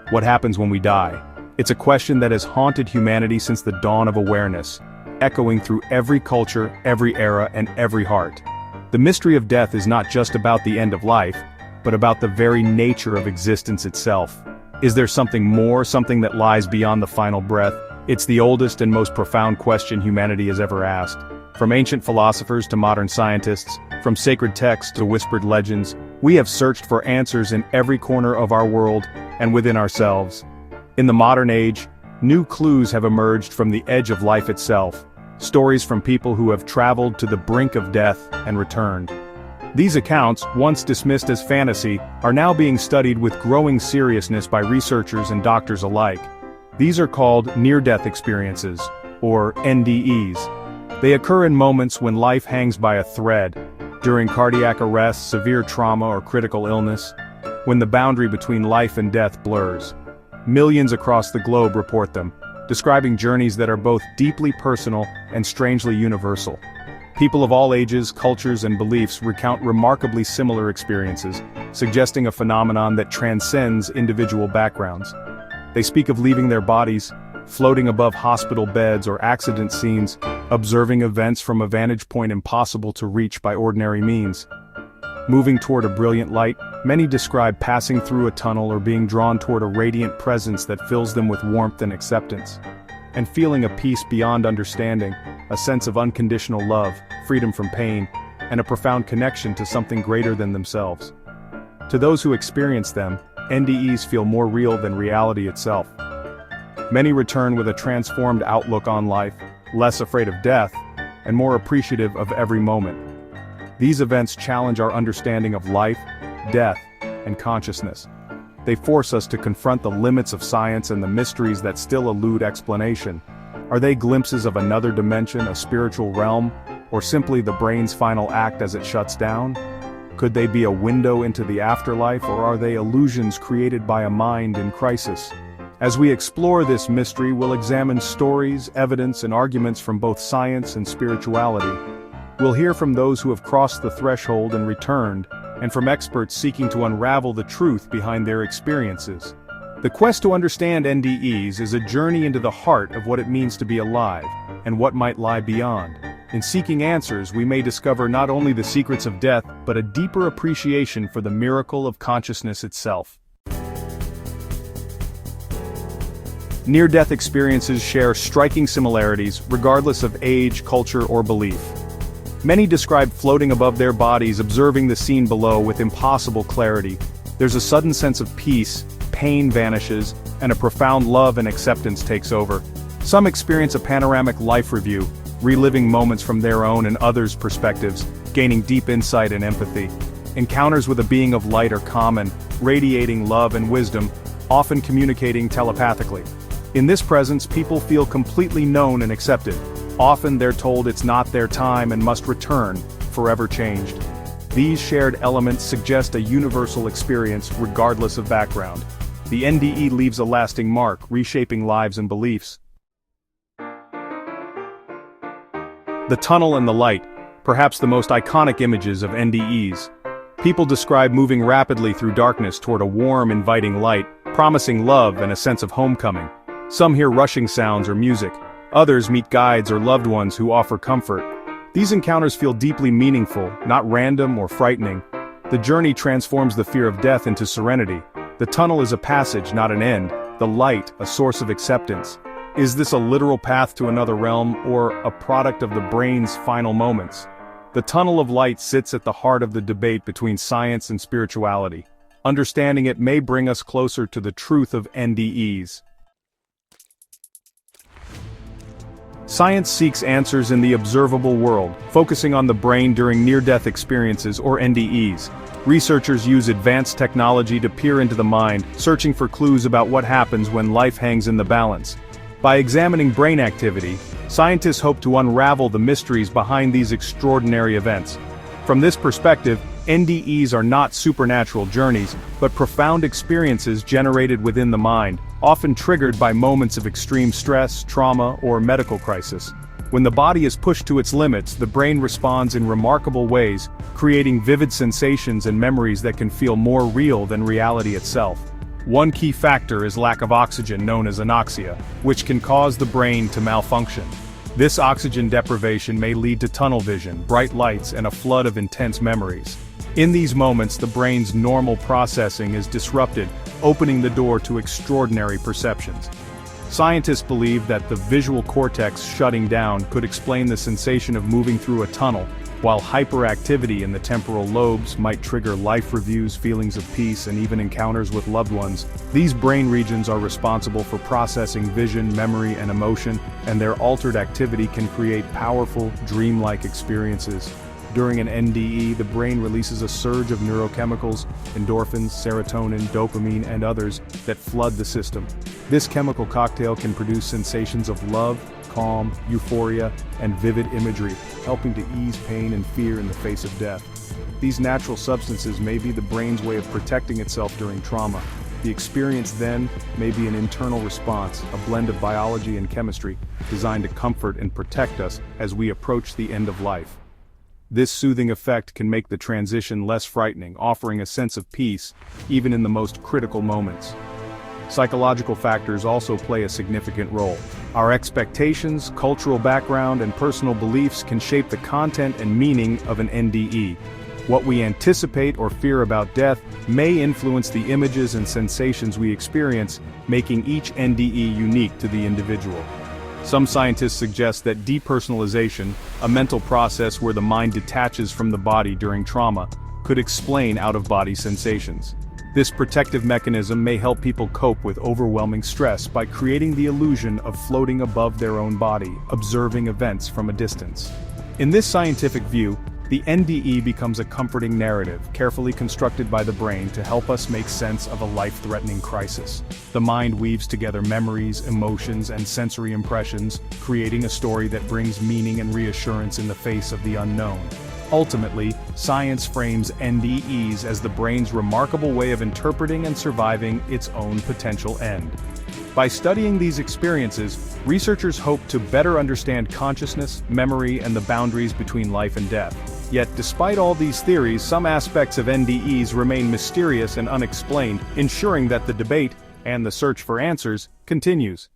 What happens when we die? It's a question that has haunted humanity since the dawn of awareness, echoing through every culture, every era, and every heart. The mystery of death is not just about the end of life, but about the very nature of existence itself. Is there something more, something that lies beyond the final breath? It's the oldest and most profound question humanity has ever asked. From ancient philosophers to modern scientists, from sacred texts to whispered legends, we have searched for answers in every corner of our world and within ourselves. In the modern age, new clues have emerged from the edge of life itself, stories from people who have traveled to the brink of death and returned. These accounts, once dismissed as fantasy, are now being studied with growing seriousness by researchers and doctors alike. These are called near-death experiences, or NDEs. They occur in moments when life hangs by a thread, during cardiac arrest, severe trauma, or critical illness, when the boundary between life and death blurs. Millions across the globe report them, describing journeys that are both deeply personal and strangely universal. People of all ages, cultures, and beliefs recount remarkably similar experiences, suggesting a phenomenon that transcends individual backgrounds. They speak of leaving their bodies, floating above hospital beds or accident scenes, observing events from a vantage point impossible to reach by ordinary means. Moving toward a brilliant light, many describe passing through a tunnel or being drawn toward a radiant presence that fills them with warmth and acceptance. And feeling a peace beyond understanding, a sense of unconditional love, freedom from pain, and a profound connection to something greater than themselves. To those who experience them, NDEs feel more real than reality itself. Many return with a transformed outlook on life, less afraid of death, and more appreciative of every moment. These events challenge our understanding of life, death, and consciousness. They force us to confront the limits of science and the mysteries that still elude explanation. Are they glimpses of another dimension, a spiritual realm, or simply the brain's final act as it shuts down? Could they be a window into the afterlife, or are they illusions created by a mind in crisis? As we explore this mystery, we'll examine stories, evidence, and arguments from both science and spirituality. We'll hear from those who have crossed the threshold and returned, and from experts seeking to unravel the truth behind their experiences. The quest to understand NDEs is a journey into the heart of what it means to be alive, and what might lie beyond. In seeking answers, we may discover not only the secrets of death, but a deeper appreciation for the miracle of consciousness itself. Near-death experiences share striking similarities, regardless of age, culture, or belief. Many describe floating above their bodies, observing the scene below with impossible clarity. There's a sudden sense of peace, pain vanishes, and a profound love and acceptance takes over. Some experience a panoramic life review, reliving moments from their own and others' perspectives, gaining deep insight and empathy. Encounters with a being of light are common, radiating love and wisdom, often communicating telepathically. In this presence, people feel completely known and accepted. Often they're told it's not their time and must return, forever changed. These shared elements suggest a universal experience regardless of background. The NDE leaves a lasting mark, reshaping lives and beliefs. The tunnel and the light, perhaps the most iconic images of NDEs. People describe moving rapidly through darkness toward a warm, inviting light, promising love and a sense of homecoming. Some hear rushing sounds or music. Others meet guides or loved ones who offer comfort. These encounters feel deeply meaningful, not random or frightening. The journey transforms the fear of death into serenity. The tunnel is a passage, not an end. The light, a source of acceptance. Is this a literal path to another realm, or a product of the brain's final moments? The tunnel of light sits at the heart of the debate between science and spirituality. Understanding it may bring us closer to the truth of NDEs. Science seeks answers in the observable world, focusing on the brain during near-death experiences, or NDEs. Researchers use advanced technology to peer into the mind, searching for clues about what happens when life hangs in the balance. By examining brain activity, scientists hope to unravel the mysteries behind these extraordinary events. From this perspective, NDEs are not supernatural journeys, but profound experiences generated within the mind, often triggered by moments of extreme stress, trauma, or medical crisis. When the body is pushed to its limits, the brain responds in remarkable ways, creating vivid sensations and memories that can feel more real than reality itself. One key factor is lack of oxygen known as anoxia, which can cause the brain to malfunction. This oxygen deprivation may lead to tunnel vision, bright lights, and a flood of intense memories. In these moments, the brain's normal processing is disrupted, opening the door to extraordinary perceptions. Scientists believe that the visual cortex shutting down could explain the sensation of moving through a tunnel, while hyperactivity in the temporal lobes might trigger life reviews, feelings of peace, and even encounters with loved ones. These brain regions are responsible for processing vision, memory, and emotion, and their altered activity can create powerful, dreamlike experiences. During an NDE, the brain releases a surge of neurochemicals, endorphins, serotonin, dopamine, and others that flood the system. This chemical cocktail can produce sensations of love, calm, euphoria, and vivid imagery, helping to ease pain and fear in the face of death. These natural substances may be the brain's way of protecting itself during trauma. The experience then may be an internal response, a blend of biology and chemistry, designed to comfort and protect us as we approach the end of life. This soothing effect can make the transition less frightening, offering a sense of peace, even in the most critical moments. Psychological factors also play a significant role. Our expectations, cultural background, and personal beliefs can shape the content and meaning of an NDE. What we anticipate or fear about death may influence the images and sensations we experience, making each NDE unique to the individual. Some scientists suggest that depersonalization, a mental process where the mind detaches from the body during trauma, could explain out-of-body sensations. This protective mechanism may help people cope with overwhelming stress by creating the illusion of floating above their own body, observing events from a distance. In this scientific view, the NDE becomes a comforting narrative, carefully constructed by the brain to help us make sense of a life-threatening crisis. The mind weaves together memories, emotions, and sensory impressions, creating a story that brings meaning and reassurance in the face of the unknown. Ultimately, science frames NDEs as the brain's remarkable way of interpreting and surviving its own potential end. By studying these experiences, researchers hope to better understand consciousness, memory, and the boundaries between life and death. Yet, despite all these theories, some aspects of NDEs remain mysterious and unexplained, ensuring that the debate, and the search for answers, continues.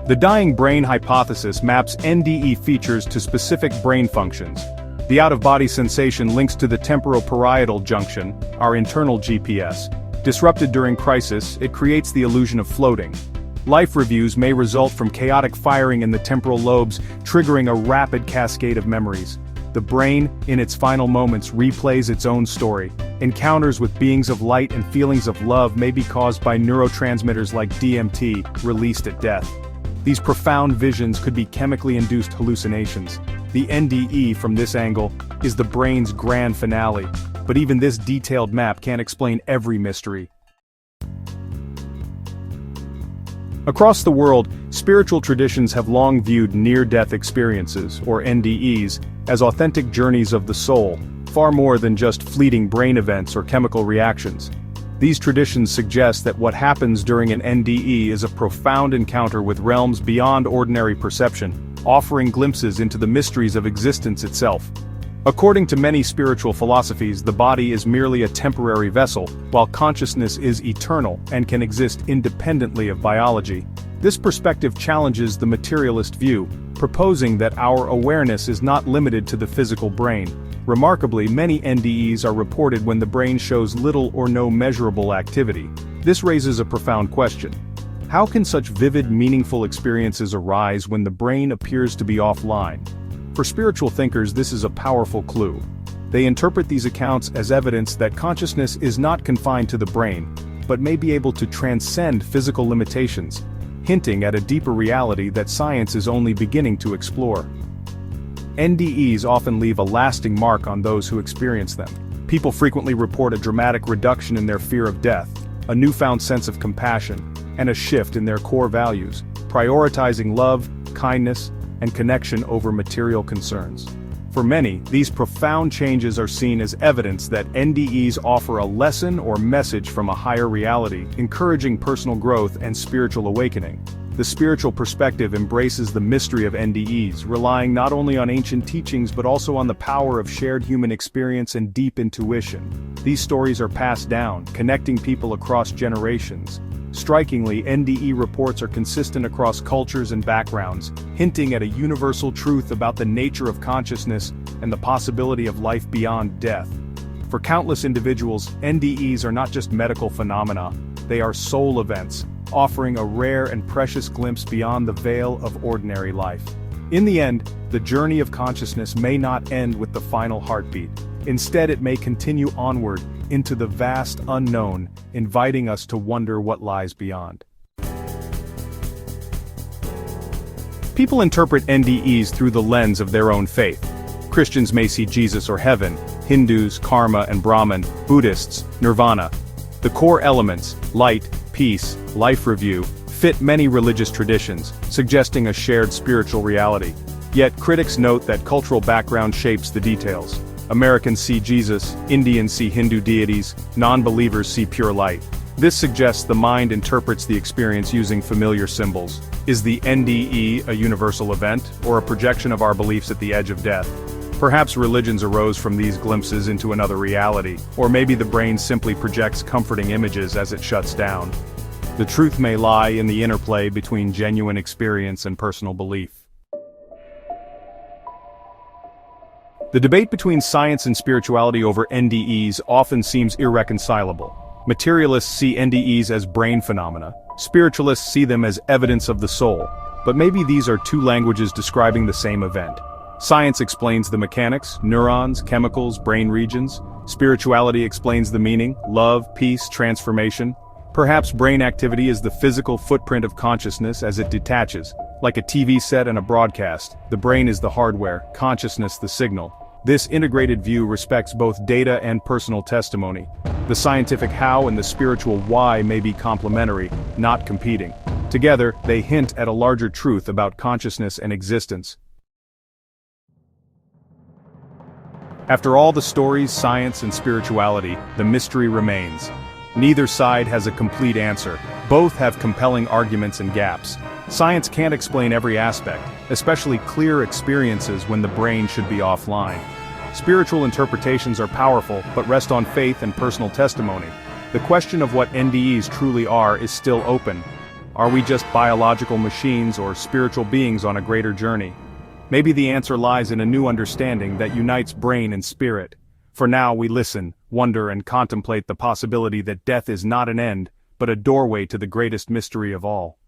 The dying brain hypothesis maps NDE features to specific brain functions. The out-of-body sensation links to the temporoparietal junction, our internal GPS. Disrupted during crisis, it creates the illusion of floating. Life reviews may result from chaotic firing in the temporal lobes, triggering a rapid cascade of memories. The brain, in its final moments, replays its own story. Encounters with beings of light and feelings of love may be caused by neurotransmitters like DMT, released at death. These profound visions could be chemically induced hallucinations. The NDE, from this angle, is the brain's grand finale, but even this detailed map can't explain every mystery. Across the world, spiritual traditions have long viewed near-death experiences, or NDEs, as authentic journeys of the soul, far more than just fleeting brain events or chemical reactions. These traditions suggest that what happens during an NDE is a profound encounter with realms beyond ordinary perception, offering glimpses into the mysteries of existence itself. According to many spiritual philosophies, the body is merely a temporary vessel, while consciousness is eternal and can exist independently of biology. This perspective challenges the materialist view, proposing that our awareness is not limited to the physical brain. Remarkably, many NDEs are reported when the brain shows little or no measurable activity. This raises a profound question. How can such vivid, meaningful experiences arise when the brain appears to be offline? For spiritual thinkers, this is a powerful clue. They interpret these accounts as evidence that consciousness is not confined to the brain, but may be able to transcend physical limitations, hinting at a deeper reality that science is only beginning to explore. NDEs often leave a lasting mark on those who experience them. People frequently report a dramatic reduction in their fear of death, a newfound sense of compassion, and a shift in their core values, prioritizing love, kindness, and connection over material concerns. For many, these profound changes are seen as evidence that NDEs offer a lesson or message from a higher reality, encouraging personal growth and spiritual awakening. the spiritual perspective embraces the mystery of NDEs, relying not only on ancient teachings but also on the power of shared human experience and deep intuition. These stories are passed down, connecting people across generations. Strikingly, NDE reports are consistent across cultures and backgrounds, hinting at a universal truth about the nature of consciousness and the possibility of life beyond death. For countless individuals, NDEs are not just medical phenomena, they are soul events, offering a rare and precious glimpse beyond the veil of ordinary life. In the end, the journey of consciousness may not end with the final heartbeat. Instead, it may continue onward into the vast unknown, inviting us to wonder what lies beyond. People interpret NDEs through the lens of their own faith. Christians may see Jesus or heaven, Hindus, karma and Brahman, Buddhists, nirvana. The core elements, light, peace, life review, fit many religious traditions, suggesting a shared spiritual reality. Yet critics note that cultural background shapes the details. Americans see Jesus, Indians see Hindu deities, non-believers see pure light. This suggests the mind interprets the experience using familiar symbols. Is the NDE a universal event, or a projection of our beliefs at the edge of death? Perhaps religions arose from these glimpses into another reality, or maybe the brain simply projects comforting images as it shuts down. The truth may lie in the interplay between genuine experience and personal belief. The debate between science and spirituality over NDEs often seems irreconcilable. Materialists see NDEs as brain phenomena, spiritualists see them as evidence of the soul, but maybe these are two languages describing the same event. Science explains the mechanics, neurons, chemicals, brain regions. Spirituality explains the meaning, love, peace, transformation. Perhaps brain activity is the physical footprint of consciousness as it detaches. Like a TV set and a broadcast, the brain is the hardware, consciousness the signal. This integrated view respects both data and personal testimony. The scientific how and the spiritual why may be complementary, not competing. Together, they hint at a larger truth about consciousness and existence. After all the stories, science and spirituality, the mystery remains. Neither side has a complete answer. Both have compelling arguments and gaps. Science can't explain every aspect, especially clear experiences when the brain should be offline. Spiritual interpretations are powerful, but rest on faith and personal testimony. The question of what NDEs truly are is still open. Are we just biological machines or spiritual beings on a greater journey? Maybe the answer lies in a new understanding that unites brain and spirit. For now we listen, wonder and contemplate the possibility that death is not an end, but a doorway to the greatest mystery of all.